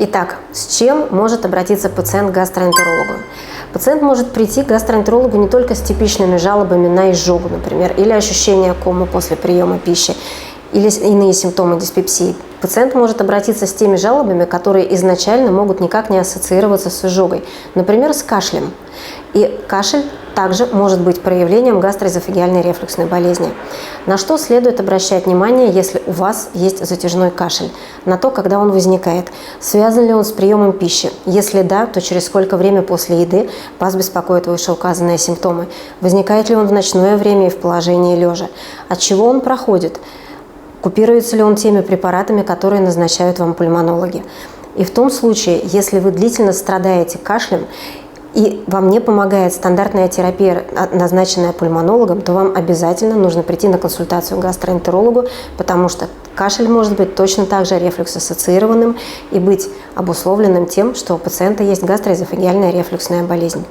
Итак, с чем может обратиться пациент к гастроэнтерологу? Пациент может прийти к гастроэнтерологу не только с типичными жалобами на изжогу, например, или ощущение комы после приема пищи, или иные симптомы диспепсии. Пациент может обратиться с теми жалобами, которые изначально могут никак не ассоциироваться с изжогой, например, с кашлем. И кашель также может быть проявлением гастроэзофагеальной рефлюксной болезни. На что следует обращать внимание, если у вас есть затяжной кашель? На то, когда он возникает. Связан ли он с приемом пищи? Если да, то через сколько время после еды вас беспокоят вышеуказанные симптомы? Возникает ли он в ночное время и в положении лежа? От чего он проходит? Купируется ли он теми препаратами, которые назначают вам пульмонологи? И в том случае, если вы длительно страдаете кашлем, и вам не помогает стандартная терапия, назначенная пульмонологом, то вам обязательно нужно прийти на консультацию к гастроэнтерологу, потому что кашель может быть точно так же рефлюкс-ассоциированным и быть обусловленным тем, что у пациента есть гастроэзофагеальная рефлюксная болезнь.